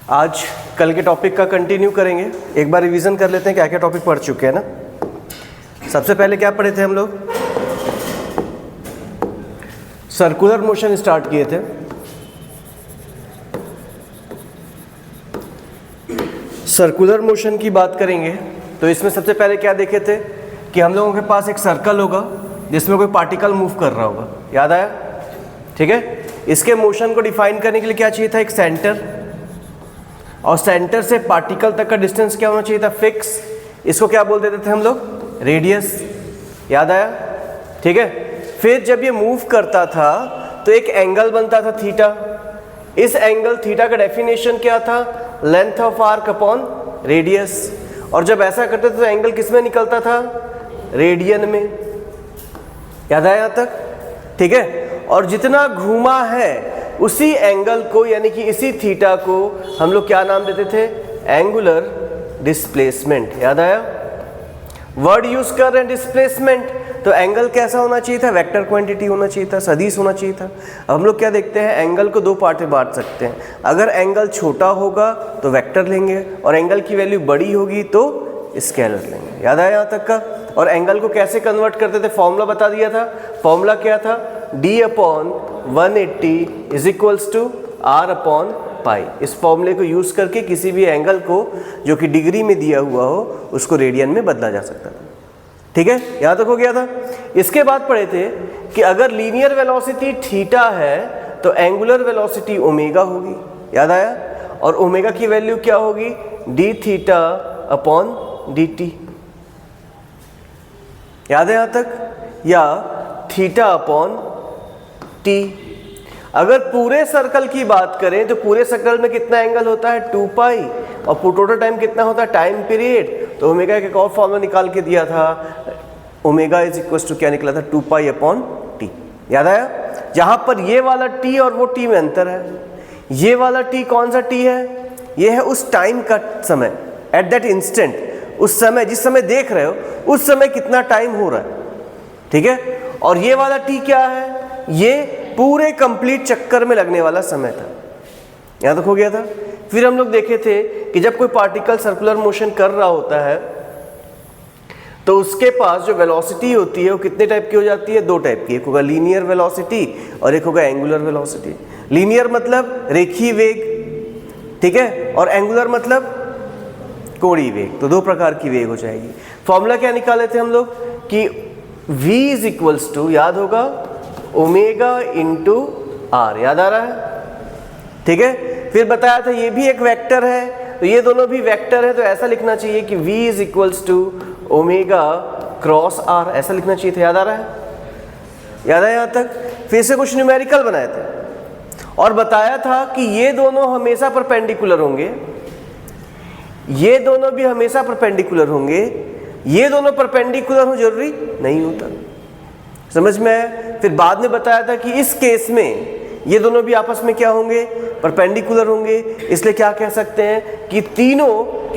आज कल के टॉपिक का कंटिन्यू करेंगे। एक बार रिवीजन कर लेते हैं क्या क्या टॉपिक पढ़ चुके हैं ना। सबसे पहले क्या पढ़े थे हम लोग? सर्कुलर मोशन स्टार्ट किए थे। सर्कुलर मोशन की बात करेंगे तो इसमें सबसे पहले क्या देखे थे कि हम लोगों के पास एक सर्कल होगा जिसमें कोई पार्टिकल मूव कर रहा होगा। याद आया? ठीक है। इसके मोशन को डिफाइन करने के लिए क्या चाहिए था? एक सेंटर, और सेंटर से पार्टिकल तक का डिस्टेंस क्या होना चाहिए था? फिक्स। इसको क्या बोल देते थे हम लोग? रेडियस। याद आया? ठीक है। फिर जब ये मूव करता था तो एक एंगल बनता था थीटा। इस एंगल थीटा का डेफिनेशन क्या था? Length of arc upon radius. और जब ऐसा करते थे तो एंगल किस में निकलता था? रेडियन में। याद आया यहाँ तक? ठीक है। और जितना घूमा है उसी एंगल को यानी कि इसी थीटा को हम लोग क्या नाम देते थे? Angular displacement. याद आया? वर्ड यूज कर रहे हैं डिस्प्लेसमेंट, तो एंगल कैसा होना चाहिए था? वेक्टर क्वांटिटी होना चाहिए था, सदिश होना चाहिए था। अब हम लोग क्या देखते हैं, एंगल को दो पार्ट में बांट सकते हैं। अगर एंगल छोटा होगा तो वेक्टर लेंगे, और एंगल की वैल्यू बड़ी होगी तो स्केलर लेंगे। याद आया यहाँ तक का? और एंगल को कैसे कन्वर्ट करते थे? फॉर्मूला बता दिया था। फॉर्मूला क्या था? d upon 180 is equals to r upon pi. इस फॉर्मूले को यूज करके किसी भी एंगल को जो कि डिग्री में दिया हुआ हो उसको रेडियन में बदला जा सकता था। ठीक है, यहां तक हो गया था। इसके बाद पढ़े थे कि अगर लीनियर वेलोसिटी थीटा है तो एंगुलर वेलोसिटी ओमेगा होगी। याद आया? और ओमेगा की वैल्यू क्या होगी? d theta upon dt। याद है यहां तक? या थीटा अपॉन t। अगर पूरे सर्कल की बात करें तो पूरे सर्कल में कितना एंगल होता है? 2 पाई। और टोटल टाइम कितना होता है? Time period. तो ओमेगा का एक और फॉर्मूला निकाल के दिया था, ओमेगा इज इक्वल टू क्या निकला था? 2 पाई अपॉन टी। याद आया? जहां पर ये वाला t और वो t में अंतर है। ये वाला t कौन सा t है? ये है उस टाइम का समय, एट दैट इंस्टेंट। उस समय जिस समय देख रहे हो उस समय कितना टाइम हो रहा है। ठीक है। और ये वाला t क्या है? ये पूरे कंप्लीट चक्कर में लगने वाला समय था। यहां तक हो गया था। फिर हम लोग देखे थे कि जब कोई पार्टिकल सर्कुलर मोशन कर रहा होता है तो उसके पास जो वेलोसिटी होती है वो कितने टाइप की हो जाती है? 2 टाइप की। एक होगा लीनियर वेलोसिटी और एक होगा एंगुलर वेलोसिटी। लीनियर मतलब रेखीय वेग, ठीक है, और एंगुलर मतलब कोणीय वेग। तो 2 प्रकार की वेग हो जाएगी। फॉर्मूला क्या निकाले थे हम लोग कि v इज इक्वल्स टू, याद होगा, ओमेगा इंटू आर। याद आ रहा है? ठीक है। फिर बताया था ये भी एक वेक्टर है, तो ये दोनों भी वेक्टर है, तो ऐसा लिखना चाहिए कि v is equals to omega cross R. ऐसा लिखना चाहिए था। याद आ रहा है? याद है यहाँ तक? फिर से कुछ न्यूमेरिकल बनाए थे और बताया था कि ये दोनों हमेशा परपेंडिकुलर होंगे, ये दोनों भी हमेशा परपेंडिकुलर होंगे। ये दोनों परपेंडिकुलर हो जरूरी नहीं होता। समझ में आया? फिर बाद में बताया था कि इस केस में ये दोनों भी आपस में क्या होंगे? परपेंडिकुलर होंगे। इसलिए क्या कह सकते हैं कि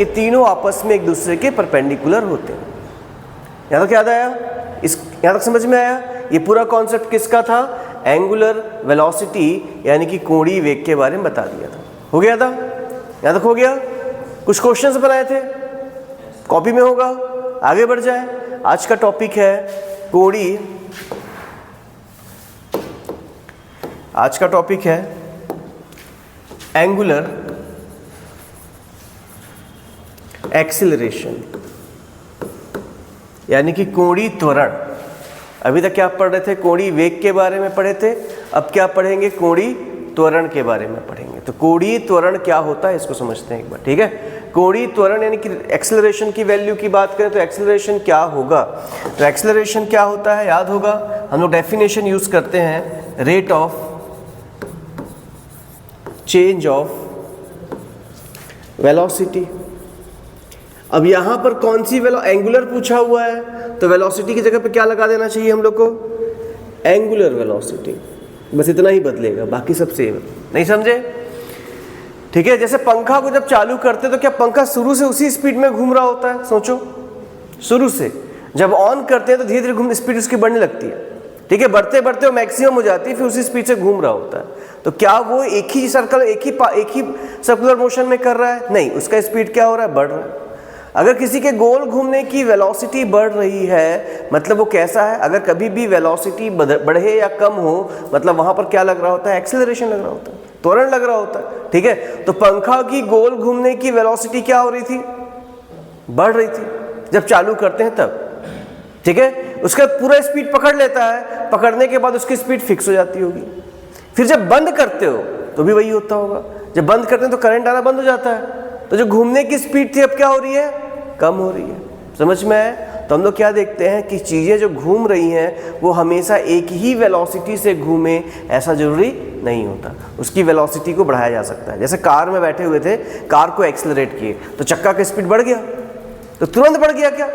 तीनों आपस में एक दूसरे के परपेंडिकुलर होते हैं। यहां तक याद आया? यहां तक समझ में आया? ये पूरा कॉन्सेप्ट किसका था? एंगुलर वेलोसिटी यानी कि कोणीय वेग के बारे में बता दिया था। हो गया था? यहां तक हो गया? कुछ क्वेश्चंस बनाए थे, कॉपी में होगा। आगे बढ़ जाए। आज का टॉपिक है कोणीय। आज का टॉपिक है एंगुलर एक्सीलरेशन यानी कि कोणीय त्वरण। अभी तक क्या पढ़ रहे थे? कोणीय वेग के बारे में पढ़े थे। अब क्या पढ़ेंगे? कोणीय त्वरण के बारे में पढ़ेंगे। तो कोणीय त्वरण क्या होता है इसको समझते हैं एक बार। ठीक है। कोणीय त्वरण यानी कि एक्सेलरेशन की वैल्यू की बात करें तो एक्सेलरेशन क्या होगा? तो एक्सेलरेशन क्या होता है? याद होगा, हम लोग डेफिनेशन यूज करते हैं, rate of change of velocity. अब यहां पर कौन सी एंगुलर पूछा हुआ है तो वेलोसिटी की जगह पे क्या लगा देना चाहिए हम लोग को? Angular velocity. बस इतना ही बदलेगा, बाकी सब सेम। नहीं समझे? ठीक है। जैसे पंखा को जब चालू करते तो क्या पंखा शुरू से उसी स्पीड में घूम रहा होता है? सोचो, शुरू से जब ऑन करते हैं तो धीरे धीरे स्पीड उसकी बढ़ने लगती है। ठीक है, बढ़ते बढ़ते वो मैक्सिमम हो जाती है, फिर उसी स्पीड से घूम रहा होता है। तो क्या वो एक ही सर्कल एक ही सर्कुलर मोशन में कर रहा है? नहीं, उसका स्पीड क्या हो रहा है? बढ़ रहा है। अगर किसी के गोल घूमने की वेलोसिटी बढ़ रही है, मतलब वो कैसा है? अगर कभी भी वेलोसिटी बढ़े या कम हो, मतलब वहां पर क्या लग रहा होता है? एक्सेलरेशन लग रहा होता है, त्वरण लग रहा होता है। ठीक है, तो पंखा की गोल घूमने की वेलोसिटी क्या हो रही थी? बढ़ रही थी जब चालू करते हैं तब। ठीक है, उसका पूरा स्पीड पकड़ लेता है, पकड़ने के बाद उसकी स्पीड फिक्स हो जाती होगी। फिर जब बंद करते हो तो भी वही होता होगा, जब बंद करते हैं तो करंट आना बंद हो जाता है, तो जो घूमने की स्पीड थी अब क्या हो रही है? कम हो रही है। समझ में आया? तो हम लोग क्या देखते हैं कि चीज़ें जो घूम रही हैं वो हमेशा एक ही वेलोसिटी से घूमे ऐसा जरूरी नहीं होता, उसकी वेलोसिटी को बढ़ाया जा सकता है। जैसे कार में बैठे हुए थे, कार को एक्सेलरेट किए तो चक्का का स्पीड बढ़ गया, तो तुरंत बढ़ गया क्या?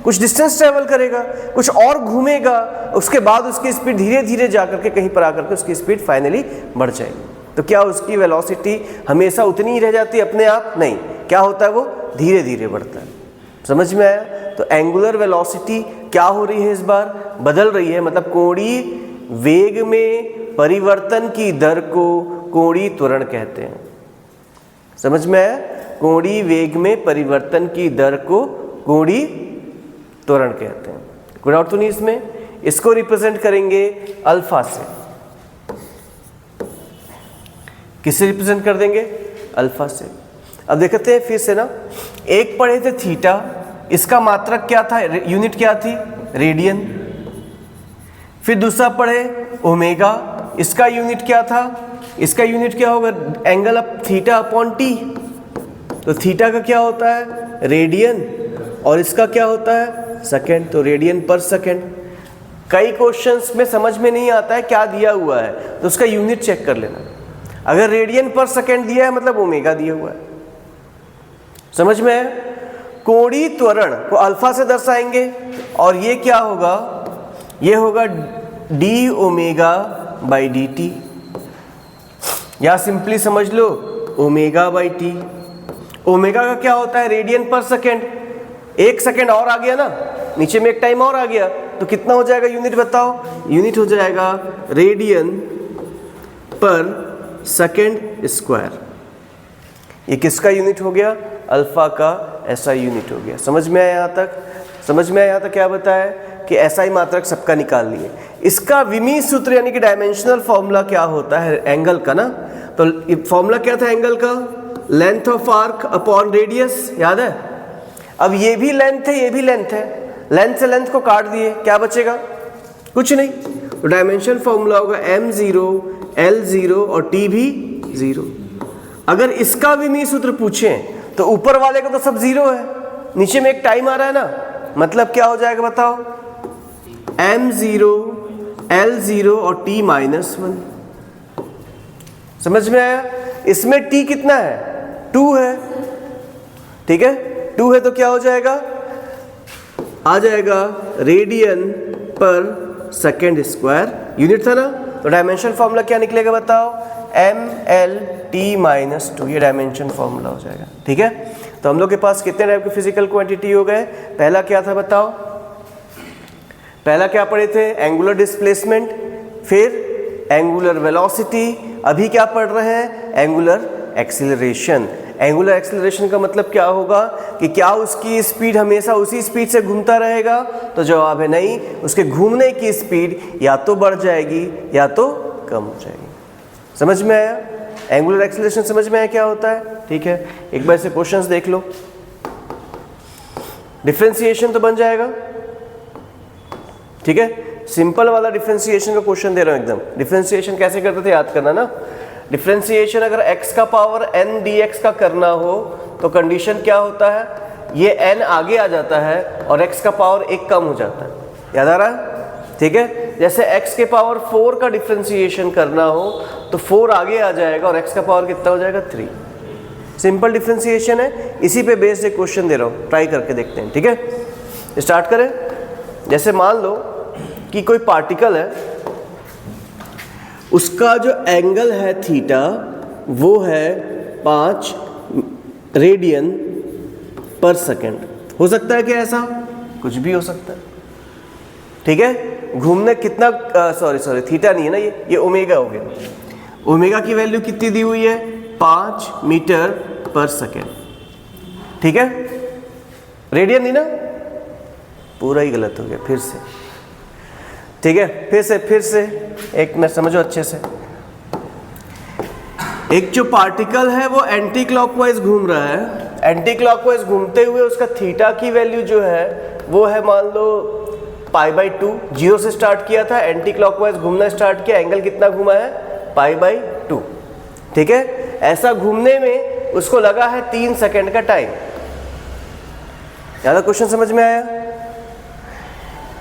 कुछ डिस्टेंस ट्रेवल करेगा, कुछ और घूमेगा, उसके बाद उसकी स्पीड धीरे धीरे जा करके कहीं पर आकर के उसकी स्पीड फाइनली बढ़ जाएगी। तो क्या उसकी वेलोसिटी हमेशा उतनी ही रह जाती है अपने आप? नहीं, क्या होता है? वो धीरे धीरे बढ़ता है। समझ में आया? तो एंगुलर वेलोसिटी क्या हो रही है? इस बार बदल रही है, मतलब कोणीय वेग में परिवर्तन की दर को कोणीय त्वरण कहते हैं। समझ में आया? कोणीय वेग में परिवर्तन की दर को कोणीय त्वरण कहते हैं। कोई डाउट तो नहीं इसमें? इसको रिप्रेजेंट करेंगे अल्फा से। किससे रिप्रेजेंट कर देंगे? अल्फा से। अब देखते हैं फिर से ना, एक पढ़े थे थीटा, इसका मात्रक क्या था? यूनिट क्या थी? रेडियन। फिर दूसरा पढ़े ओमेगा, इसका यूनिट क्या था? इसका यूनिट क्या होगा? Angle of theta upon T. तो थीटा का क्या होता है? रेडियन, और इसका क्या होता है? सेकेंड। तो रेडियन पर सेकेंड। कई क्वेश्चंस में समझ में नहीं आता है क्या दिया हुआ है, तो उसका यूनिट चेक कर लेना। अगर रेडियन पर सेकेंड दिया है मतलब ओमेगा दिया हुआ है। समझ में है? कोणीय त्वरण को अल्फा से दर्शाएंगे, और ये क्या होगा? ये होगा D omega by D T, या सिंपली समझ लो ओमेगा बाई टी। ओमेगा का क्या होता है? रेडियन पर सेकेंड। एक सेकेंड और आ गया ना, नीचे में एक टाइम और आ गया, तो कितना हो जाएगा यूनिट बताओ? यूनिट हो जाएगा रेडियन पर सेकेंड स्क्वायर। ये किसका यूनिट हो गया? अल्फा का एसआई यूनिट हो गया। समझ में आया यहाँ तक? समझ में आया यहाँ तक? क्या बताया कि एसआई मात्रक सबका निकाल लिए। इसका विमीय सूत्र यानी कि डायमेंशनल फॉर्मूला क्या होता है एंगल का ना? तो फॉर्मूला क्या था एंगल का? Length of arc upon radius, याद है? अब ये भी लेंथ है, ये भी लेंथ है, लेंथ से लेंथ को काट दिए, क्या बचेगा? कुछ नहीं। तो डायमेंशन फॉर्मूला होगा m0 l0 और t भी 0। अगर इसका विमीय सूत्र पूछें तो ऊपर वाले का तो सब 0 है, नीचे में एक टाइम आ रहा है ना, मतलब क्या हो जाएगा बताओ? m0 l0 और t -1। समझ में आया? इसमें t कितना है? 2 है। ठीक है, 2 है तो क्या हो जाएगा? आ जाएगा रेडियन पर सेकेंड स्क्वायर। यूनिट था ना, तो डायमेंशन फॉर्मूला क्या निकलेगा बताओ? mlt-2, ये डायमेंशन फॉर्मूला हो जाएगा। ठीक है, तो हम लोग के पास कितने टाइप के फिजिकल क्वांटिटी हो गए? पहला क्या था बताओ? पहला क्या पढ़े थे? एंगुलर डिस्प्लेसमेंट, फिर एंगुलर वेलोसिटी, अभी क्या पढ़ रहे हैं? Angular acceleration. एंगुलर एक्सीलरेशन का मतलब क्या होगा कि क्या उसकी स्पीड हमेशा उसी स्पीड से घूमता रहेगा? तो जवाब है नहीं, उसके घूमने की स्पीड या तो बढ़ जाएगी या तो कम हो जाएगी। समझ में आया? एंगुलर एक्सीलरेशन समझ में आया क्या होता है? ठीक है, एक बार से क्वेश्चंस देख लो। डिफरेंशिएशन तो बन जाएगा। ठीक है, सिंपल वाला डिफरेंशिएशन का क्वेश्चन दे रहा हूं एकदम। डिफरेंशिएशन कैसे करते थे याद करना ना। डिफरेंशिएशन अगर x का पावर n dx का करना हो तो कंडीशन क्या होता है? ये n आगे आ जाता है और x का पावर 1 कम हो जाता है। याद आ रहा है? ठीक है, जैसे x के पावर 4 का डिफरेंशिएशन करना हो तो 4 आगे आ जाएगा और x का पावर कितना हो जाएगा? 3। सिंपल डिफरेंशिएशन है, इसी पे बेस्ड एक क्वेश्चन दे रहा हूँ, ट्राई करके देखते हैं। ठीक है, स्टार्ट करें। जैसे मान लो कि कोई पार्टिकल है, उसका जो एंगल है थीटा वो है 5 रेडियन पर सेकेंड। हो सकता है कि ऐसा कुछ भी हो सकता है। ठीक है। घूमने कितना सॉरी थीटा नहीं है ना, ये ओमेगा हो गया। ओमेगा की वैल्यू कितनी दी हुई है? 5 मीटर पर सेकेंड, ठीक है। रेडियन दी ना, पूरा ही गलत हो गया फिर से, ठीक है। फिर से एक मिनट समझो अच्छे से। एक जो पार्टिकल है वो एंटी क्लॉकवाइज घूम रहा है, एंटी क्लॉकवाइज घूमते हुए उसका थीटा की वैल्यू जो है वो है मान लो π/2। 0 से स्टार्ट किया था, एंटी क्लॉकवाइज घूमना स्टार्ट किया, एंगल कितना घुमा है? π/2, ठीक है। ऐसा घूमने में उसको लगा है 3 सेकंड का टाइम। यहां तक क्वेश्चन समझ में आया?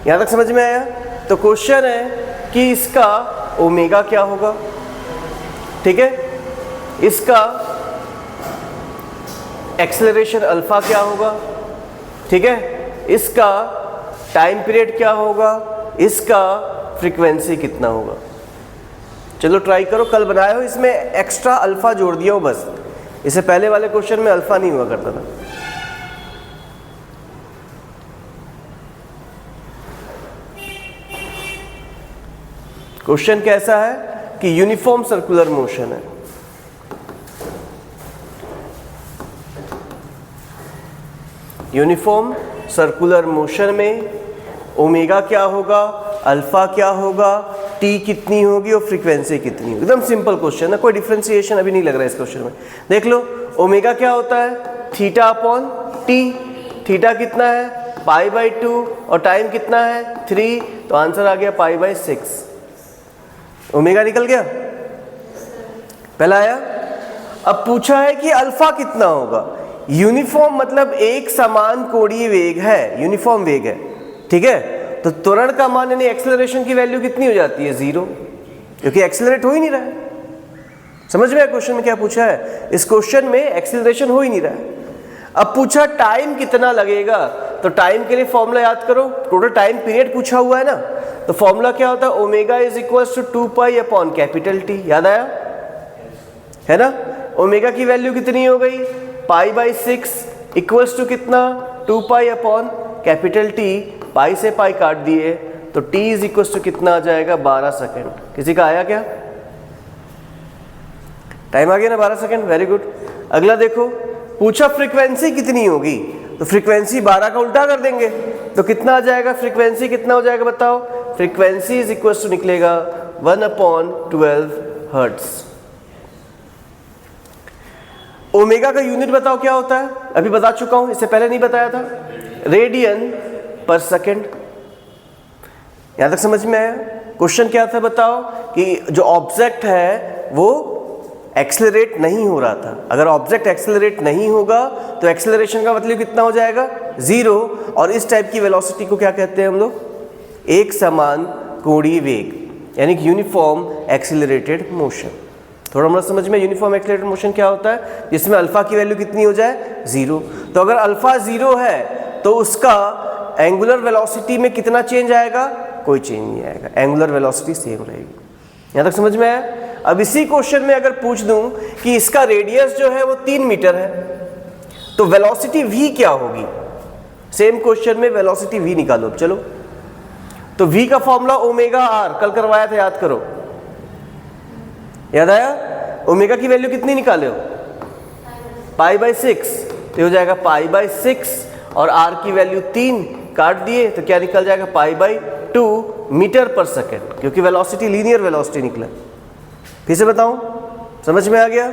यहां तक समझ में आया? तो क्वेश्चन है कि इसका ओमेगा क्या होगा, ठीक है। इसका एक्सेलरेशन अल्फा क्या होगा, ठीक है। इसका टाइम पीरियड क्या होगा, इसका फ्रीक्वेंसी कितना होगा। चलो ट्राई करो, कल बनाए हो इसमें एक्स्ट्रा अल्फा जोड़ दिया हो बस, इससे पहले वाले क्वेश्चन में अल्फा नहीं हुआ करता था। क्वेश्चन कैसा है कि यूनिफॉर्म सर्कुलर मोशन है, यूनिफॉर्म सर्कुलर मोशन में ओमेगा क्या होगा, अल्फा क्या होगा, टी कितनी होगी और फ्रीक्वेंसी कितनी होगी। एकदम सिंपल क्वेश्चन है, कोई डिफरेंशिएशन अभी नहीं लग रहा है इस क्वेश्चन में। देख लो, ओमेगा क्या होता है? Theta upon T. थीटा कितना है? π/2 और टाइम कितना है? 3, तो आंसर आ गया π/6। ओमेगा निकल गया, पहला आया। अब पूछा है कि अल्फा कितना होगा। यूनिफॉर्म मतलब एक समान कोणीय वेग है, यूनिफॉर्म वेग है, ठीक है। तो त्वरण का मान यानी एक्सेलरेशन की वैल्यू कितनी हो जाती है? 0, क्योंकि एक्सेलरेट हो ही नहीं रहा है। समझ में आया क्वेश्चन में क्या पूछा है? इस क्वेश्चन में एक्सेलरेशन हो ही नहीं रहा है। अब पूछा टाइम कितना लगेगा, तो टाइम के लिए फॉर्मूला याद करो, टोटल टाइम पीरियड पूछा हुआ है ना, तो फॉर्मूला क्या होता है? Omega is equals to 2 upon capital T. याद आया है ना? ओमेगा की वैल्यू कितनी हो गई? π/6 इक्वल्स टू कितना? 2 अपॉन कैपिटल टी। पाई से पाई काट दिए तो t इज इक्वल्स टू कितना आ जाएगा? 12 सेकेंड। किसी का आया क्या? टाइम आ गया ना 12 सेकेंड, वेरी गुड। अगला देखो, पूछा फ्रीक्वेंसी कितनी होगी, तो फ्रीक्वेंसी 12 का उल्टा कर देंगे तो कितना आ जाएगा? फ्रीक्वेंसी कितना हो जाएगा बताओ? फ्रीक्वेंसी इज इक्वल्स टू निकलेगा 1/12 हर्ट्ज। ओमेगा का यूनिट बताओ क्या होता है? अभी बता चुका हूं, इससे पहले नहीं बताया था, रेडियन पर सेकेंड। यहां तक समझ में आया? क्वेश्चन क्या था बताओ कि जो ऑब्जेक्ट है वो एक्सेलरेट नहीं हो रहा था। अगर ऑब्जेक्ट एक्सेलरेट नहीं होगा तो एक्सेलरेशन का मतलब कितना हो जाएगा? 0। और इस टाइप की वेलोसिटी को क्या कहते हैं हम लोग? एक समान कोणीय वेग, यानी कि यूनिफॉर्म एक्सेलरेटेड मोशन। थोड़ा मतलब समझ में, यूनिफॉर्म एक्सेलरेटेड मोशन क्या होता है? जिसमें अल्फा की वैल्यू कितनी हो जाए? 0। तो अगर अल्फा 0 है तो उसका एंगुलर वेलोसिटी में कितना चेंज आएगा? कोई चेंज नहीं आएगा, एंगुलर वेलोसिटी सेम रहेगी। यहां तक समझ में आया? अब इसी क्वेश्चन में अगर पूछ दूं कि इसका रेडियस जो है वो 3 मीटर है, तो वेलोसिटी v क्या होगी? सेम क्वेश्चन में वेलोसिटी v निकालो। अब चलो, तो v का फॉर्मूला ओमेगा r, कल करवाया था, याद करो। याद आया? ओमेगा की वैल्यू कितनी निकाले हो? π/6, तो हो जाएगा π/6 और r की वैल्यू 3 काट दिए तो क्या निकल जाएगा? π/2 मीटर पर सेकेंड, क्योंकि वेलोसिटी लीनियर वेलोसिटी निकला। फिर से बताऊं, समझ में आ गया?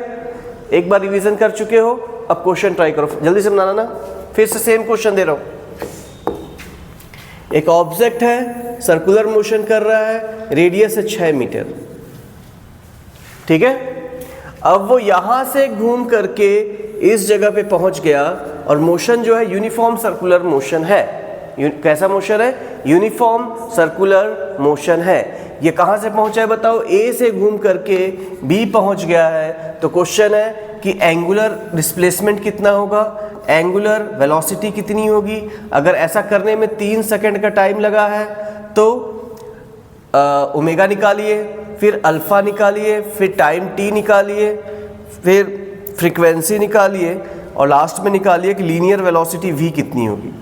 एक बार रिवीजन कर चुके हो, अब क्वेश्चन ट्राई करो, जल्दी से बनाना ना। फिर से सेम क्वेश्चन दे रहा हूं। एक ऑब्जेक्ट है, सर्कुलर मोशन कर रहा है, रेडियस है 6 मीटर, ठीक है। अब वो यहां से घूम करके इस जगह पे पहुंच गया और मोशन जो है यूनिफॉर्म सर्कुलर मोशन है। कैसा मोशन है? यूनिफॉर्म सर्कुलर मोशन है। ये कहां से पहुंचा है बताओ? ए से घूम करके बी पहुंच गया है। तो क्वेश्चन है कि एंगुलर डिस्प्लेसमेंट कितना होगा, एंगुलर वेलोसिटी कितनी होगी। अगर ऐसा करने में 3 सेकंड का टाइम लगा है तो ओमेगा निकालिए, फिर अल्फा निकालिए, फिर टाइम टी निकालिए, फिर फ्रीक्वेंसी निकालिए और लास्ट में निकालिए कि लीनियर वेलोसिटी v कितनी होगी।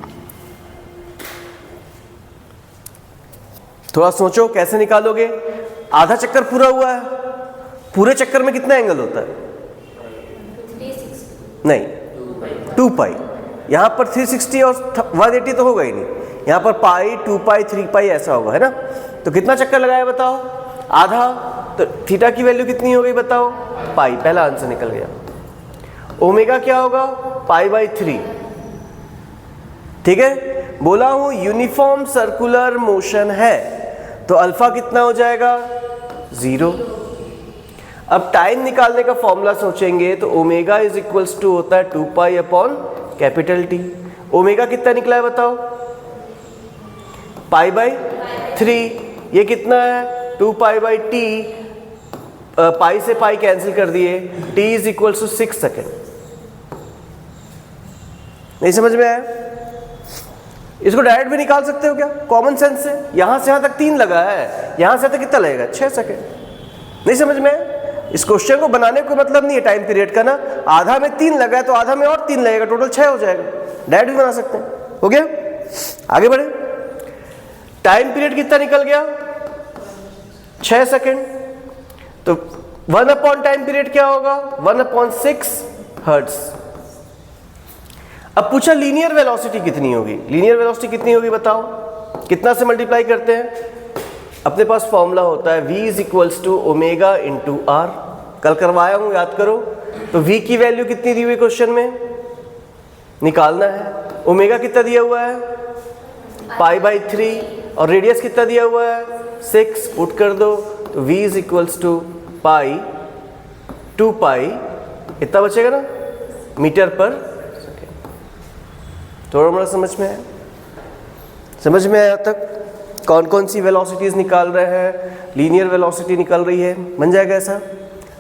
थोड़ा सोचो कैसे निकालोगे। आधा चक्कर पूरा हुआ है, पूरे चक्कर में कितना एंगल होता है? 360 नहीं, 2 पाई। यहाँ पर 360 और 180 तो होगा ही नहीं, यहाँ पर पाई, 2 पाई, 3 पाई ऐसा होगा, है ना। तो कितना चक्कर लगाया बताओ? आधा। तो थीटा की वैल्यू कितनी हो गई बताओ? पाई। पहला आंसर निकल गया। ओमेगा क्या होगा? पाई/3। ठीक है, बोला हूं यूनिफॉर्म सर्कुलर मोशन है तो अल्फा कितना हो जाएगा? 0। अब टाइम निकालने का फॉर्मूला सोचेंगे तो ओमेगा इज इक्वल्स टू होता है 2 pi upon capital T. Omega कितना निकला है बताओ? पाई/3। ये कितना है? 2 पाई/t। पाई से पाई कैंसिल कर दिए, t is equals to 6 second. नहीं समझ में आया? इसको डायरेक्ट भी निकाल सकते हो क्या कॉमन सेंस से? यहां से यहां तक 3 लगा है, यहां से तक कितना लगेगा? 6 सेकेंड। नहीं समझ में आया? इस क्वेश्चन को बनाने को मतलब नहीं है टाइम पीरियड का ना। आधा में 3 लगा है तो आधा में और 3 लगेगा, टोटल 6 हो जाएगा। डायरेक्ट भी बना सकते हैं। हो गया, आगे बढ़े। टाइम पीरियड कितना निकल गया? 6 सेकेंड। तो 1 अपॉन टाइम पीरियड क्या होगा? 1/6 हर्ट्ज। अब पूछा लीनियर वेलोसिटी कितनी होगी? लीनियर वेलोसिटी कितनी होगी बताओ? कितना से मल्टीप्लाई करते हैं? अपने पास फॉर्मूला होता है v is equals to omega into R. कल करवाया हूं, याद करो। तो v की वैल्यू कितनी दी हुई क्वेश्चन में? निकालना है। ओमेगा कितना दिया हुआ है? पाई/3। और रेडियस कितना दिया हुआ है? 6। पुट कर दो तो v इज इक्वल्स टू पाई 2 पाई, इतना बचेगा ना, मीटर पर सेकेंड। थोड़ा मोड़ा समझ में आया? समझ में आया तक? कौन कौन सी वेलोसिटीज निकाल रहे हैं? लीनियर वेलोसिटी निकल रही है, बन जाएगा ऐसा।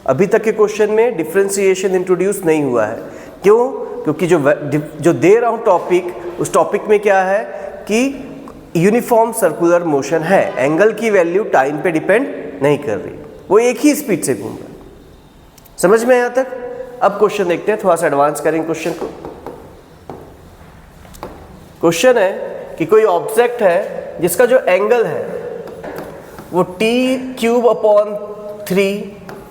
अभी तक के क्वेश्चन में डिफरेंशिएशन इंट्रोड्यूस नहीं हुआ है। क्यों? क्योंकि जो दे रहा हूं टॉपिक, उस टॉपिक में क्या है कि यूनिफॉर्म सर्कुलर मोशन है, एंगल की वैल्यू टाइम पे डिपेंड नहीं कर रही, वो एक ही स्पीड से घूम रहा है। समझ में आया तक? अब क्वेश्चन देखते हैं, थोड़ा सा एडवांस करेंगे क्वेश्चन को। क्वेश्चन है कि कोई ऑब्जेक्ट है जिसका जो एंगल है वो t³/3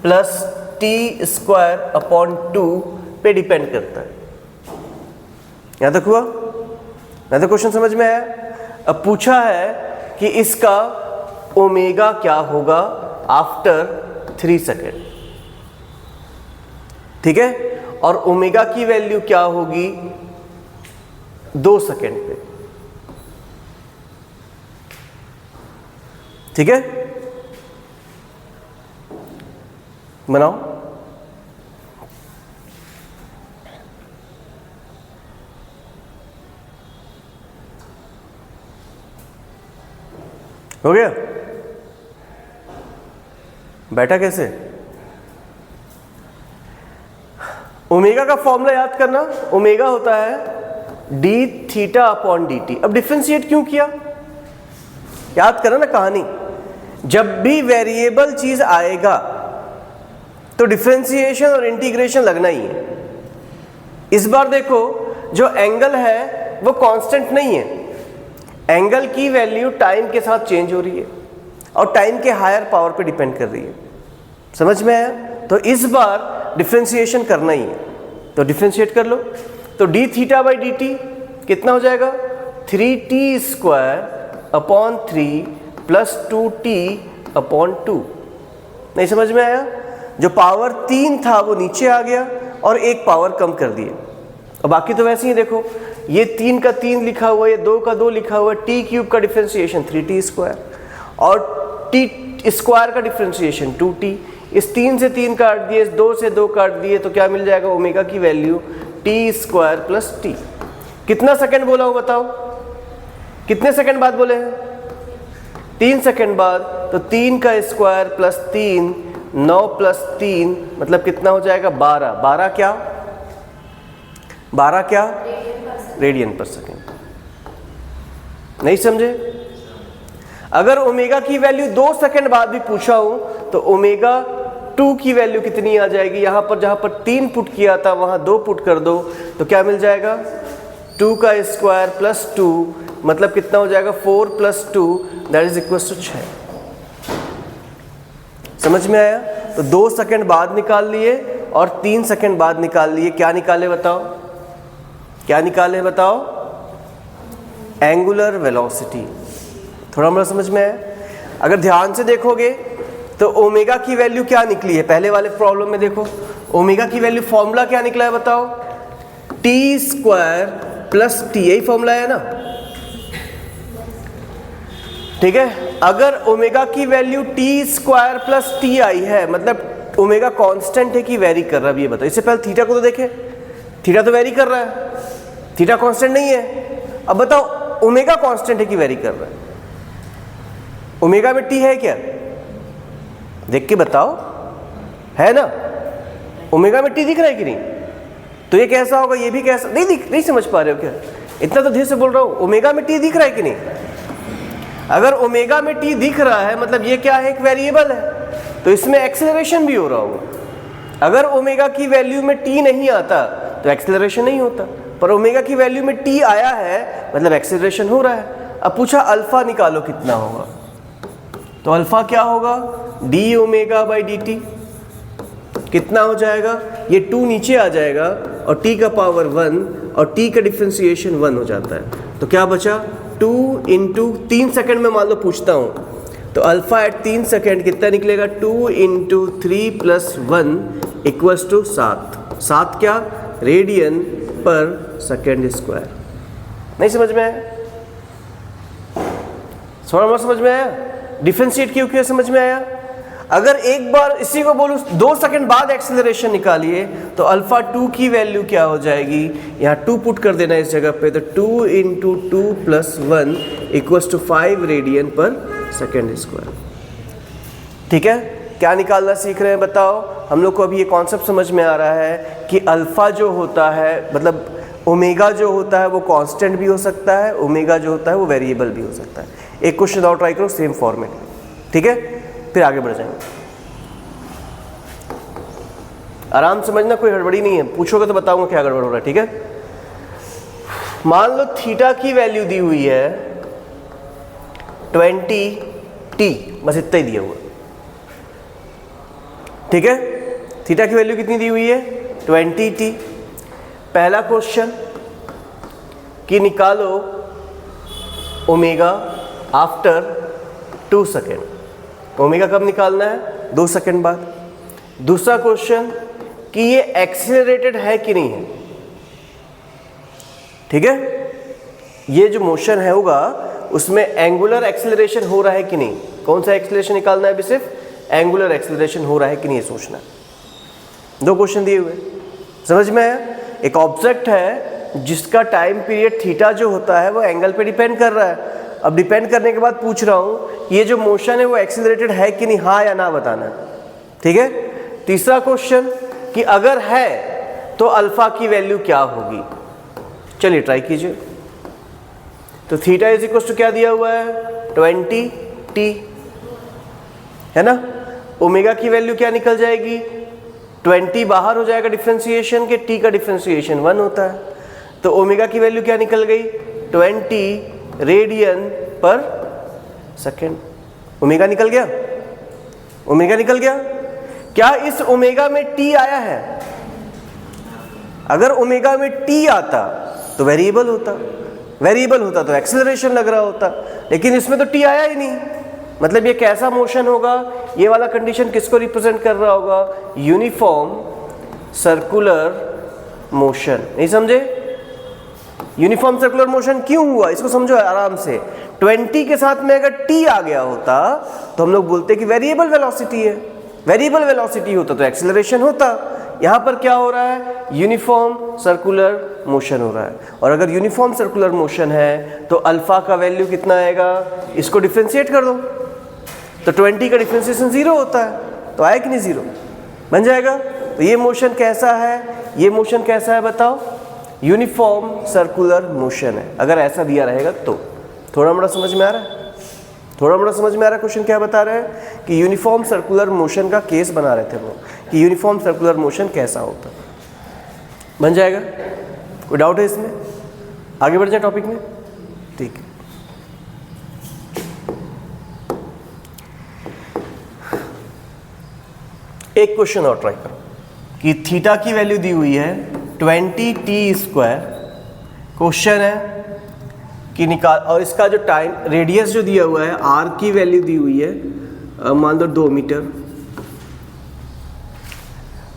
प्लस t²/2 पे डिपेंड करता है। यहां तक हुआ? यहां तक क्वेश्चन समझ में आया? अब पूछा है कि इसका ओमेगा क्या होगा आफ्टर 3 सेकेंड। ठीक है, और ओमेगा की वैल्यू क्या होगी 2 सेकेंड पे। ठीक है, बनाओ। हो गया? बैठा कैसे? ओमेगा का फॉर्मूला याद करना। ओमेगा होता है d∅/dt। अब डिफरेंशिएट क्यों किया? याद करना ना कहानी। जब भी वेरिएबल चीज आएगा तो डिफरेंशिएशन और इंटीग्रेशन लगना ही है। इस बार देखो, जो एंगल है वो कांस्टेंट नहीं है। एंगल की वैल्यू टाइम के साथ चेंज हो रही है और टाइम के हायर पावर पे डिपेंड कर रही है। समझ में आया? तो इस बार डिफरेंशिएशन करना ही है, तो डिफरेंशिएट कर लो। तो d∅/dt कितना हो जाएगा? 3t² plus 2t/2। नहीं समझ में आया? जो पावर 3 था वो नीचे आ गया और एक पावर कम कर दिए। और बाकी तो वैसे ही देखो, ये 3 का 3 लिखा हुआ है, ये 2 का 2 लिखा हुआ है। t³ का डिफरेंशिएशन 3t² और t² का डिफरेंशिएशन 2t। इस 3 से 3 काट दिए, इस 2 से 2 काट दिए, तो क्या मिल जाएगा? ओमेगा की वैल्यू t² प्लस t। कितना सेकंड बोला हूं बताओ? कितने सेकंड बाद बोले हैं? 3 सेकंड बाद। तो 3 का स्क्वायर प्लस 3, 9 प्लस 3 मतलब कितना हो जाएगा? 12। 12 क्या? 12 क्या? रेडियन पर सेकेंड। नहीं समझे? अगर ओमेगा की वैल्यू 2 सेकंड बाद भी पूछा हूं तो ओमेगा 2 की वैल्यू कितनी आ जाएगी? यहां पर जहां पर 3 पुट किया था वहां 2 पुट कर दो, तो क्या मिल जाएगा? 2 का स्क्वायर प्लस 2 मतलब कितना हो जाएगा 4 + 2 दैट इज इक्वल टू 6। समझ में आया? तो 2 सेकंड बाद निकाल लिए और 3 सेकंड बाद निकाल लिए। क्या निकाले बताओ? क्या निकाले बताओ? Angular velocity. थोड़ा मोड़ा समझ में आया? अगर ध्यान से देखोगे तो ओमेगा की वैल्यू क्या निकली है? पहले वाले प्रॉब्लम में देखो, ओमेगा की वैल्यू फॉर्मूला क्या निकला है बताओ? टी स्क्वायर प्लस टी, यही फॉर्मूला है ना? ठीक है। अगर ओमेगा की value T square plus T I है, मतलब ओमेगा कांस्टेंट है कि वेरी कर रहा है, ये बताओ। इससे पहले थीटा को तो देखे, थीटा तो वेरी कर रहा है, थीटा कांस्टेंट नहीं है। अब बताओ ओमेगा कांस्टेंट है कि वेरी कर रहा है? ओमेगा में टी है क्या? देख के बताओ, है ना? ओमेगा में टी दिख रहा है कि नहीं? तो ये कैसा होगा? ये भी कैसा? नहीं समझ पा रहे हो क्या? इतना तो धीरे से बोल रहा हूं। ओमेगा में टी दिख रहा है कि नहीं? अगर ओमेगा में टी दिख रहा है मतलब ये क्या है? एक वेरिएबल है, तो इसमें एक्सेलरेशन भी हो रहा होगा। अगर ओमेगा की वैल्यू में टी नहीं आता तो एक्सेलरेशन नहीं होता, पर ओमेगा की वैल्यू में टी आया है मतलब एक्सेलरेशन हो रहा है। अब पूछा अल्फा निकालो कितना होगा, तो अल्फा क्या होगा? D omega by D T. कितना हो जाएगा? ये 2 नीचे आ जाएगा और t का पावर 1 और t का डिफरेंशिएशन 1 हो जाता है। तो क्या बचा? 2 × 3 सेकंड में मान लो पूछता हूँ, तो अल्फा एट 3 सेकंड कितना निकलेगा? 2 × 3 + 1 इक्वल्स टू 7। 7 क्या? रेडियन पर सेकेंड स्क्वायर। नहीं समझ में आया? थोड़ा बहुत समझ में आया? डिफरेंशिएट क्यों किया समझ में आया? अगर एक बार इसी को बोलूं 2 सेकंड बाद एक्सेलरेशन निकालिए तो अल्फा 2 की वैल्यू क्या हो जाएगी? यहाँ 2 पुट कर देना इस जगह पे, तो 2 × 2 + 1 इक्वल्स टू 5 रेडियन पर सेकेंड स्क्वायर। ठीक है। क्या निकालना सीख रहे हैं बताओ? हम लोग को अभी ये कॉन्सेप्ट समझ में आ रहा है कि अल्फा जो होता है, मतलब ओमेगा जो होता है वो कांस्टेंट भी हो सकता है, ओमेगा जो होता है वो वेरिएबल भी हो सकता है। एक क्वेश्चन और ट्राई करो सेम फॉर्मेट में, ठीक है? फिर आगे बढ़ जाएंगे। आराम समझना, कोई हड़बड़ी नहीं है। पूछोगे तो बताऊंगा क्या गड़बड़ हो रहा है, ठीक है? मान लो थीटा की वैल्यू दी हुई है 20t, बस इतना ही दिया हुआ, ठीक है? थीटा की वैल्यू कितनी दी हुई है? 20t। पहला क्वेश्चन कि निकालो ओमेगा आफ्टर 2 सेकेंड। ओमेगा कब निकालना है? 2 सेकेंड बाद। दूसरा क्वेश्चन कि ये एक्सीलरेटेड है कि नहीं है, ठीक है? ये जो मोशन है होगा उसमें एंगुलर एक्सीलरेशन हो रहा है कि नहीं। कौन सा एक्सीलरेशन निकालना है? अभी सिर्फ एंगुलर एक्सीलरेशन हो रहा है कि नहीं ये सोचना है। 2 क्वेश्चन दिए हुए, समझ में आया? एक ऑब्जेक्ट है जिसका टाइम पीरियड थीटा जो होता है वो एंगल पे डिपेंड कर रहा है। अब डिपेंड करने के बाद पूछ रहा हूँ ये जो मोशन है वो एक्सीलरेटेड है कि नहीं, हाँ या ना बताना है, ठीक है? तीसरा क्वेश्चन कि अगर है तो अल्फा की वैल्यू क्या होगी। चलिए ट्राई कीजिए। तो थीटा इज इक्वल टू क्या दिया हुआ है? 20t, है ना? ओमेगा की वैल्यू क्या निकल जाएगी? 20 बाहर हो जाएगा डिफरेंशिएशन के, t का डिफरेंशिएशन 1 होता है, तो ओमेगा की वैल्यू क्या निकल गई? 20 रेडियन पर सेकेंड। ओमेगा निकल गया, ओमेगा निकल गया। क्या इस ओमेगा में t आया है? अगर ओमेगा में t आता तो वेरिएबल होता, वेरिएबल होता तो एक्सेलरेशन लग रहा होता, लेकिन इसमें तो t आया ही नहीं। मतलब ये कैसा मोशन होगा? ये वाला कंडीशन किसको रिप्रेजेंट कर रहा होगा? Uniform circular motion. नहीं समझे? यूनिफॉर्म सर्कुलर मोशन क्यों हुआ इसको समझो आराम से। 20 के साथ में अगर t आ गया होता तो हम लोग बोलते कि वेरिएबल वेलोसिटी है, वेरिएबल वेलोसिटी होता तो एक्सेलरेशन होता। यहाँ पर क्या हो रहा है? यूनिफॉर्म सर्कुलर मोशन हो रहा है, और अगर यूनिफॉर्म सर्कुलर मोशन है तो अल्फा का वैल्यू कितना आएगा? इसको डिफरेंशिएट कर दो तो 20 का डिफरेंशिएशन 0 होता है, तो आया कि नहीं 0? बन जाएगा। तो ये मोशन कैसा है? ये मोशन कैसा है बताओ? यूनिफॉर्म सर्कुलर मोशन है। अगर ऐसा दिया रहेगा तो थोड़ा मोड़ा समझ में आ रहा है? थोड़ा मोड़ा समझ में आ रहा है? क्वेश्चन क्या बता रहे हैं कि यूनिफॉर्म सर्कुलर मोशन का केस बना रहे थे वो, कि यूनिफॉर्म सर्कुलर मोशन कैसा होता। बन जाएगा? कोई डाउट है इसमें? आगे बढ़ जाए टॉपिक में, ठीक है। एक क्वेश्चन और ट्राई करो कि थीटा की वैल्यू दी हुई है 20t²। क्वेश्चन है कि निकाल, और इसका जो टाइम रेडियस जो दिया हुआ है r की वैल्यू दी हुई है मान लो 2 मीटर।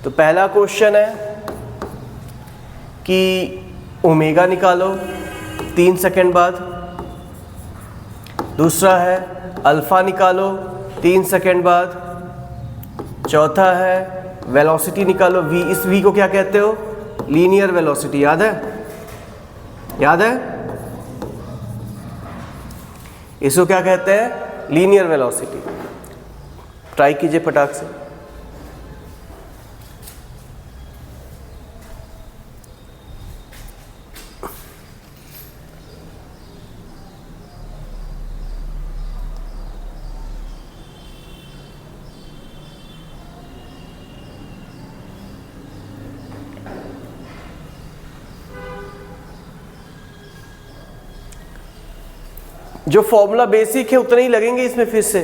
तो पहला क्वेश्चन है कि ओमेगा निकालो 3 सेकंड बाद। दूसरा है अल्फा निकालो 3 सेकंड बाद। चौथा है वेलोसिटी निकालो v। इस v को क्या कहते हो? Linear velocity. याद है? याद है? इसको क्या कहते हैं? Linear velocity. ट्राई कीजिए फटाक से। जो फॉर्मूला बेसिक है उतने ही लगेंगे इसमें फिर से।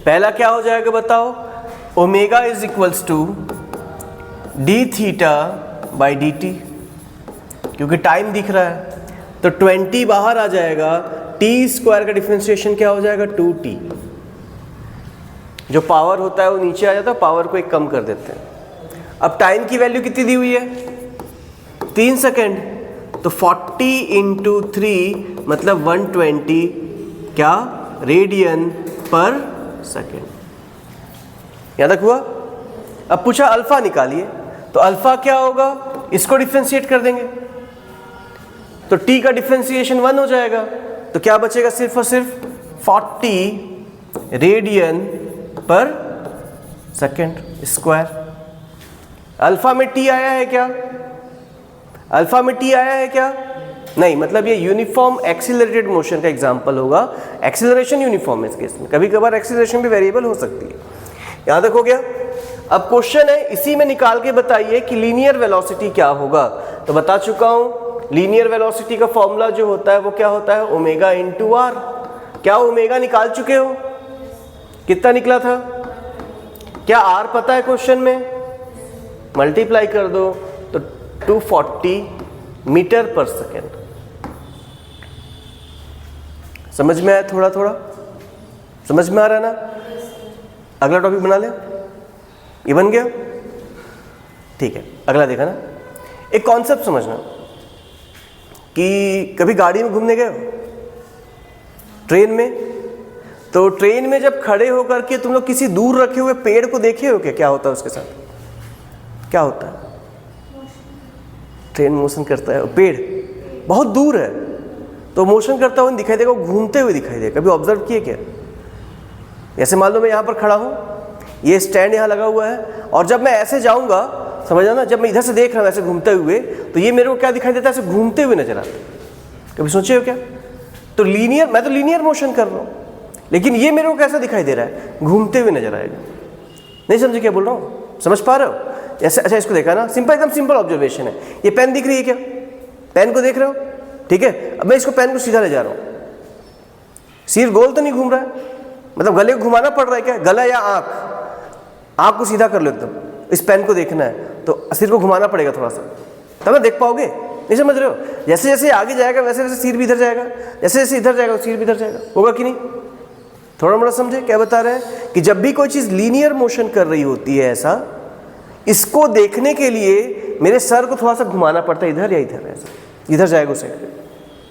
पहला क्या हो जाएगा बताओ? Omega is equals to D theta by D T, क्योंकि टाइम दिख रहा है तो 20 बाहर आ जाएगा। t² का डिफरेंशिएशन क्या हो जाएगा? 2t। जो पावर होता है वो नीचे आ जाता है, पावर को एक कम कर देते हैं। अब टाइम की वैल्यू कितनी दी हुई है? 3 सेकेंड। तो 40 इंटू 3 मतलब 120 क्या? रेडियन पर सेकेंड। यहां तक हुआ? अब पूछा अल्फा निकालिए, तो अल्फा क्या होगा? इसको डिफरेंशिएट कर देंगे तो t का डिफरेंशिएशन 1 हो जाएगा। तो क्या बचेगा? सिर्फ और सिर्फ 40 रेडियन पर सेकेंड स्क्वायर। अल्फा में t आया है क्या? अल्फा में t आया है क्या? नहीं, मतलब ये यूनिफॉर्म एक्सीलरेटेड मोशन का एग्जांपल होगा। एक्सीलरेशन यूनिफॉर्म है इस केस में, कभी कभार एक्सीलरेशन भी वेरिएबल हो सकती है। यहां तक हो गया? अब क्वेश्चन है इसी में निकाल के बताइए कि लीनियर वेलोसिटी क्या होगा। तो बता चुका हूं, लीनियर वेलोसिटी का फॉर्मूला जो होता है वो क्या होता है? Omega into R. क्या ओमेगा निकाल चुके हो? कितना निकला था? क्या आर पता है क्वेश्चन में? मल्टीप्लाई कर दो तो 240 मीटर पर सेकेंड। समझ में आया? थोड़ा थोड़ा समझ में आ रहा है ना? अगला टॉपिक बना ले। ये बन गया? ठीक है, अगला देखा ना। एक कॉन्सेप्ट समझना कि कभी गाड़ी में घूमने गए हो, ट्रेन में, तो ट्रेन में जब खड़े होकर के तुम लोग किसी दूर रखे हुए पेड़ को देखे हो क्या होता है उसके साथ? क्या होता है? ट्रेन मोशन करता है, पेड़ बहुत दूर है तो मोशन करता हुआ दिखाई देगा, वो घूमते हुए दिखाई देगा। कभी ऑब्जर्व किए क्या? जैसे मान लो मैं यहाँ पर खड़ा हूँ, ये स्टैंड यहाँ लगा हुआ है, और जब मैं ऐसे जाऊँगा, समझ ना, जब मैं इधर से देख रहा हूँ ऐसे घूमते हुए, तो ये मेरे को क्या दिखाई देता है? ऐसे घूमते हुए नजर आता है। कभी सोचे हो क्या? तो लीनियर, मैं तो लीनियर मोशन कर रहा हूँ, लेकिन ये मेरे को कैसा दिखाई दे रहा है? घूमते हुए नजर आएगा। नहीं समझे क्या बोल रहा हूँ? समझ पा रहे हो? ऐसे अच्छा, इसको देखा ना, सिंपल, एकदम सिंपल ऑब्जर्वेशन है। ये पेन दिख रही है क्या? पेन को देख रहे हो? ठीक है, अब मैं इसको पेन को सीधा ले जा रहा हूँ। सिर गोल तो नहीं घूम रहा है, मतलब गले को घुमाना पड़ रहा है क्या? गला या आँख? आँख को सीधा कर लो एकदम। इस पेन को देखना है तो सिर को घुमाना पड़ेगा थोड़ा सा, तब ना देख पाओगे। नहीं समझ रहे हो? जैसे जैसे आगे जाएगा वैसे वैसे सिर भी इधर जाएगा, जैसे जैसे इधर जाएगा सिर भी इधर जाएगा। होगा कि नहीं? थोड़ा मोड़ा समझे क्या बता रहे हैं? कि जब भी कोई चीज़ लीनियर मोशन कर रही होती है, ऐसा इसको देखने के लिए मेरे सर को थोड़ा सा घुमाना पड़ता है, इधर या इधर, ऐसा इधर जाएगा उस साइड पे।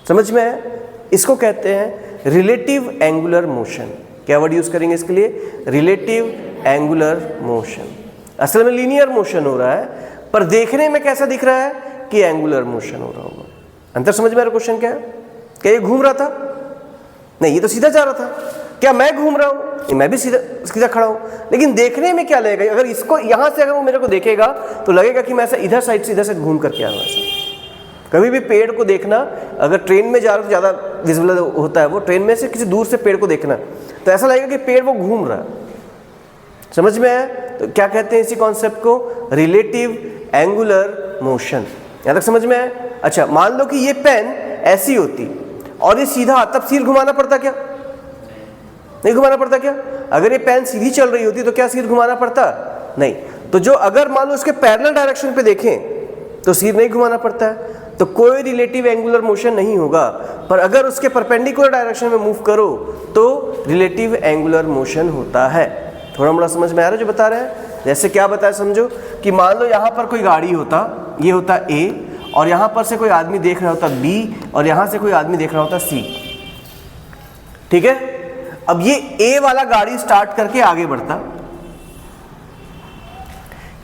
समझ में है? इसको कहते हैं रिलेटिव एंगुलर मोशन। क्या वर्ड यूज करेंगे इसके लिए? Relative angular motion. असल में लीनियर मोशन हो रहा है, पर देखने में कैसा दिख रहा है? कि एंगुलर मोशन हो रहा होगा। अंतर समझ में आ रहा? क्वेश्चन क्या है? क्या ये घूम रहा था? नहीं, ये तो सीधा जा रहा था। क्या मैं घूम रहा हूँ? मैं भी सीधा सीधा खड़ा हूँ, लेकिन देखने में क्या लगेगा? अगर इसको यहाँ से अगर वो मेरे को देखेगा तो लगेगा कि मैं ऐसा इधर साइड से इधर से घूम करके आ रहा हूँ। ऐसा कभी भी पेड़ को देखना, अगर ट्रेन में जा रहा तो ज़्यादा विजिबल होता है वो, ट्रेन में से किसी दूर से पेड़ को देखना तो ऐसा लगेगा कि पेड़ वो घूम रहा है। समझ में है? तो क्या कहते हैं इसी कॉन्सेप्ट को? Relative angular motion. यहाँ तक समझ में है? अच्छा, मान लो कि ये पेन ऐसी होती और ये सीधा, तब सिर घुमाना पड़ता क्या? नहीं घुमाना पड़ता क्या? अगर ये पेन सीधी चल रही होती तो क्या सिर घुमाना पड़ता? नहीं। तो जो अगर मान लो उसके पैरेलल डायरेक्शन पे देखें तो सिर नहीं घुमाना पड़ता है, तो कोई रिलेटिव एंगुलर मोशन नहीं होगा। पर अगर उसके परपेंडिकुलर डायरेक्शन में मूव करो तो रिलेटिव एंगुलर मोशन होता है। थोड़ा मोड़ा समझ में आ रहा है जो बता रहे हैं? जैसे क्या बताया समझो कि मान लो यहाँ पर कोई गाड़ी होता, ये होता A, और यहाँ पर से कोई आदमी देख रहा होता B, और यहाँ से कोई आदमी देख रहा होता C। ठीक है, अब ये A वाला गाड़ी स्टार्ट करके आगे बढ़ता,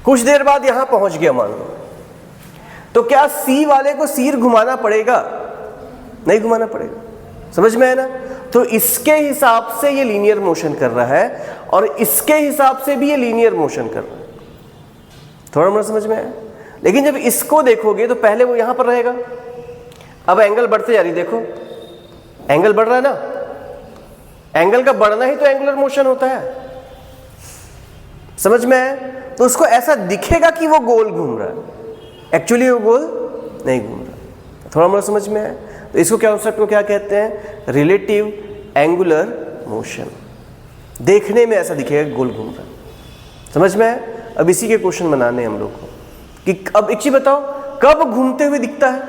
कुछ देर बाद यहां पहुंच गया मान लो, तो क्या C वाले को सिर घुमाना पड़ेगा? नहीं घुमाना पड़ेगा। समझ में है ना? तो इसके हिसाब से ये लीनियर मोशन कर रहा है और इसके हिसाब से भी ये लीनियर मोशन कर रहा है। थोड़ा मोड़ा समझ में आया? लेकिन जब इसको देखोगे तो पहले वो यहां पर रहेगा, अब एंगल बढ़ते जा रही, देखो एंगल बढ़ रहा है ना, एंगल का बढ़ना ही तो एंगुलर मोशन होता है। समझ में आया? तो उसको ऐसा दिखेगा कि वो गोल घूम रहा है, एक्चुअली वो गोल नहीं घूम रहा। थोड़ा मोड़ा समझ में आया? तो इसको कॉन्सेप्ट को क्या कहते हैं? Relative angular motion. देखने में ऐसा दिखेगा गोल घूम रहा है। समझ में आया? अब इसी के क्वेश्चन बनाने हम लोग को कि अब एक चीज बताओ, कब घूमते हुए दिखता है?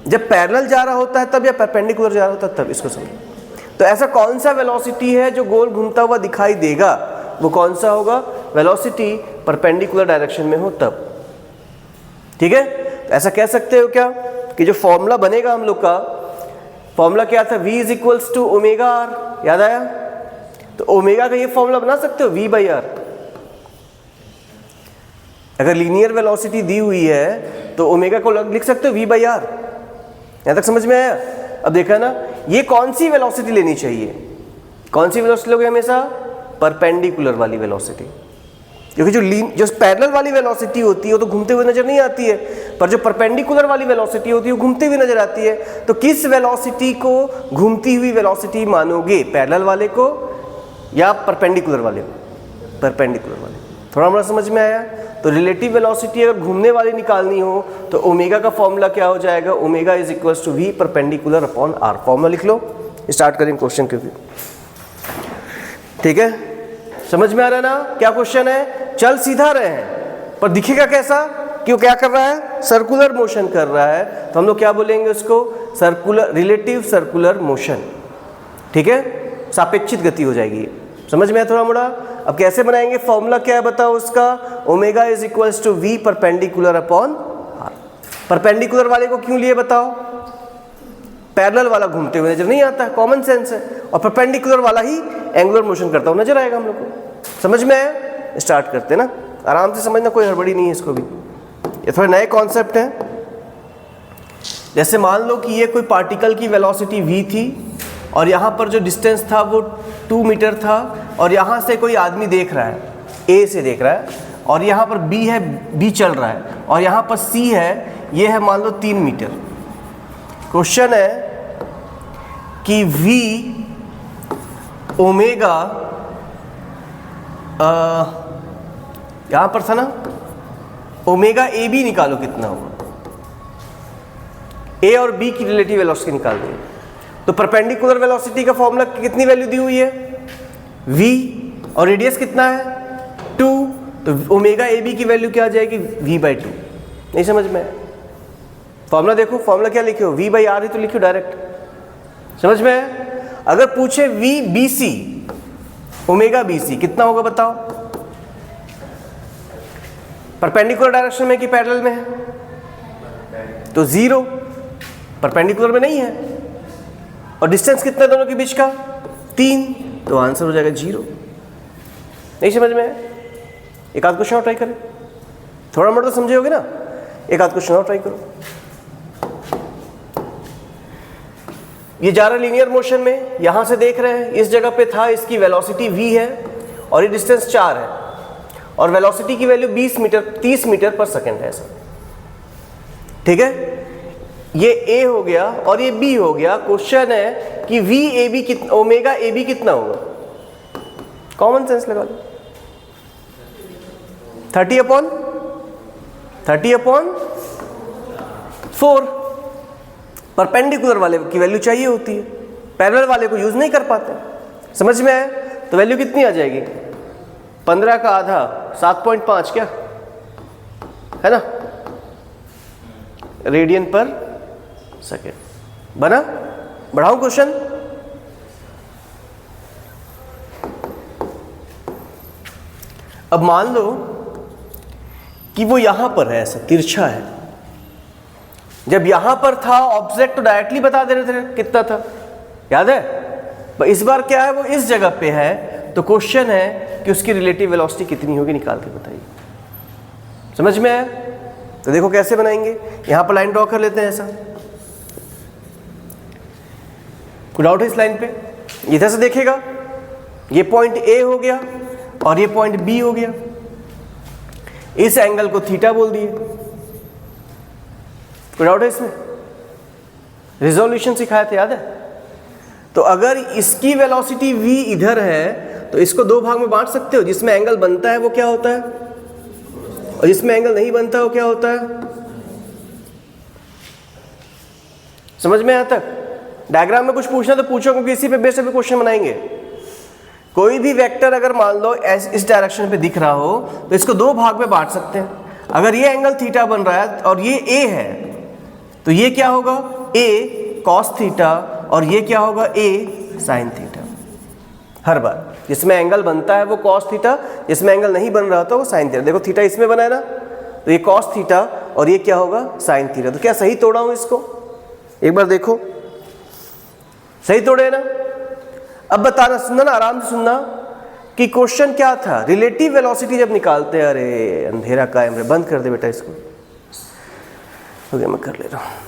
जब पैरेलल जा रहा होता है तब, या परपेंडिकुलर जा रहा होता है तब? इसको समझो। तो ऐसा कौन सा वेलोसिटी है जो गोल घूमता हुआ दिखाई देगा? वो कौन सा होगा? वेलोसिटी परपेंडिकुलर डायरेक्शन में हो तब। ठीक है, तो ऐसा कह सकते हो क्या कि जो फॉर्मूला बनेगा हम लोग का, फॉर्मूला क्या था? v is equals to omega R. याद आया? तो ओमेगा का ये फॉर्मूला बना सकते हो v बाई आर। अगर लीनियर वेलोसिटी दी हुई है तो ओमेगा को लिख सकते हो v बाई आर। यहां तक समझ में आया? अब देखा ना, ये कौन सी वेलोसिटी लेनी चाहिए? कौन सी वेलोसिटी लोगे हमेशा? परपेंडिकुलर वाली वेलोसिटी, क्योंकि जो पैरेलल वाली वेलोसिटी होती है वो तो घूमते हुए नजर नहीं आती है, पर जो परपेंडिकुलर वाली वेलोसिटी होती है वो घूमते हुए नजर आती है। तो किस वेलोसिटी को घूमती हुई वेलोसिटी मानोगे? पैरेलल वाले को या परपेंडिकुलर वाले को? परपेंडिकुलर वाले। थोड़ा मोड़ा समझ में आया? तो रिलेटिव वेलोसिटी अगर घूमने वाली निकालनी हो तो ओमेगा का फॉर्मूला क्या हो जाएगा? Omega is equals to v perpendicular upon R. Formula लिख लो, स्टार्ट करेंगे क्वेश्चन के भी। ठीक है, समझ में आ रहा है ना क्या क्वेश्चन है? चल सीधा रहे हैं पर दिखेगा कैसा कि वो क्या कर रहा है? सर्कुलर मोशन कर रहा है। तो हम लोग क्या बोलेंगे उसको? Circular, relative circular motion. ठीक है, सापेक्षित गति हो जाएगी। समझ में है थोड़ा मोड़ा? अब कैसे बनाएंगे? फॉर्मूला क्या है बताओ उसका? Omega is equals to v perpendicular upon R. Perpendicular वाले को क्यों लिए बताओ? पैरेलल वाला घूमते हुए नजर नहीं आता है, कॉमन सेंस है, और परपेंडिकुलर वाला ही एंगुलर मोशन करता हुआ नजर आएगा हम लोग को। समझ में आया? स्टार्ट करते हैं ना, आराम से समझना, कोई हड़बड़ी नहीं है इसको भी। ये थोड़े नए कॉन्सेप्ट हैं। जैसे मान लो कि ये कोई पार्टिकल की वेलोसिटी v थी और यहाँ पर जो डिस्टेंस था वो 2 मीटर था, और यहाँ से कोई आदमी देख रहा है, A से देख रहा है, और यहाँ पर B है, B चल रहा है, और यहाँ पर C है, ये है मान लो 3 मीटर। क्वेश्चन है कि v ओमेगा यहाँ पर था ना, ओमेगा ए बी निकालो कितना होगा? ए और बी की रिलेटिव वेलोसिटी निकाल देंगे। तो परपेंडिकुलर वेलोसिटी का फॉर्मूला कितनी वैल्यू दी हुई है? v, और रेडियस कितना है? 2। तो ओमेगा ए बी की वैल्यू क्या आ जाएगी? v by 2। नहीं समझ में? फॉर्मूला देखो, फॉर्मूला क्या लिखे हो? v बाई आर ही तो लिखो डायरेक्ट। समझ में? अगर पूछे v B C, omega B C कितना होगा बताओ? परपेंडिकुलर डायरेक्शन में कि पैरेलल में है? तो 0, परपेंडिकुलर में नहीं है। और डिस्टेंस कितना है दोनों के बीच का? 3। तो आंसर हो जाएगा 0। नहीं समझ में? एक आध क्वेश्चन और ट्राई करें, थोड़ा मोड़ा तो समझे होगे ना। एक आध क्वेश्चन और ट्राई करो। ये जा रहा लीनियर मोशन में, यहां से देख रहे हैं, इस जगह पे था, इसकी वेलोसिटी v है और ये डिस्टेंस 4 है, और वेलोसिटी की वैल्यू 30 मीटर पर सेकंड है ऐसा। ठीक है, ये a हो गया और ये b हो गया। क्वेश्चन है कि v ए बी कितना, ओमेगा ए बी कितना होगा? कॉमन सेंस लगा लो, 30/4। परपेंडिकुलर वाले की वैल्यू चाहिए होती है, पैरेलल वाले को यूज नहीं कर पाते। समझ में आया? तो वैल्यू कितनी आ जाएगी? 15 का आधा 7.5 क्या है ना, रेडियन पर सेकेंड। बना? बढ़ाऊं क्वेश्चन? अब मान लो कि वो यहां पर है, ऐसा तिरछा है। जब यहां पर था ऑब्जेक्ट तो डायरेक्टली बता दे रहे थे कितना था, याद है? इस बार क्या है, वो इस जगह पे है, तो क्वेश्चन है कि उसकी रिलेटिव वेलोसिटी कितनी होगी, निकाल के बताइए। समझ में आया? तो देखो कैसे बनाएंगे। यहां पर लाइन ड्रॉ कर लेते हैं ऐसा। कोई डाउट है इस लाइन पे? इधर से देखेगा, ये पॉइंट ए हो गया और ये पॉइंट बी हो गया। इस एंगल को थीटा बोल दिए। कोई डाउट है इसमें? रिजोल्यूशन सिखाया था, याद है? तो अगर इसकी वेलोसिटी v इधर है तो इसको दो भाग में बांट सकते हो, जिसमें एंगल बनता है वो क्या होता है और जिसमें एंगल नहीं बनता वो क्या होता है। समझ में आता? डायग्राम में कुछ पूछना तो पूछो, क्योंकि इसी पे बेस पे क्वेश्चन बनाएंगे। कोई भी वेक्टर अगर मान लो इस डायरेक्शन पे दिख रहा हो तो इसको दो भाग में बांट सकते हैं। अगर ये एंगल थीटा बन रहा है और ये ए है तो ये क्या होगा, ए कॉस थीटा, और ये क्या होगा, ए साइन थीटा। हर बार जिसमें एंगल बनता है वो कॉस थीटा, जिसमें एंगल नहीं बन रहा था वो साइन थीटा। देखो थीटा इसमें बना है ना, तो ये कॉस थीटा और ये क्या होगा, साइन थीटा। तो क्या सही तोड़ा हूं इसको? एक बार देखो, सही तोड़े ना? अब बताना, सुनना ना, आराम से सुनना कि क्वेश्चन क्या था। रिलेटिव वेलोसिटी जब निकालते हैं, अरे अंधेरा कायम है, बंद कर दे बेटा इसको। हो गया, मैं कर ले रहा हूं।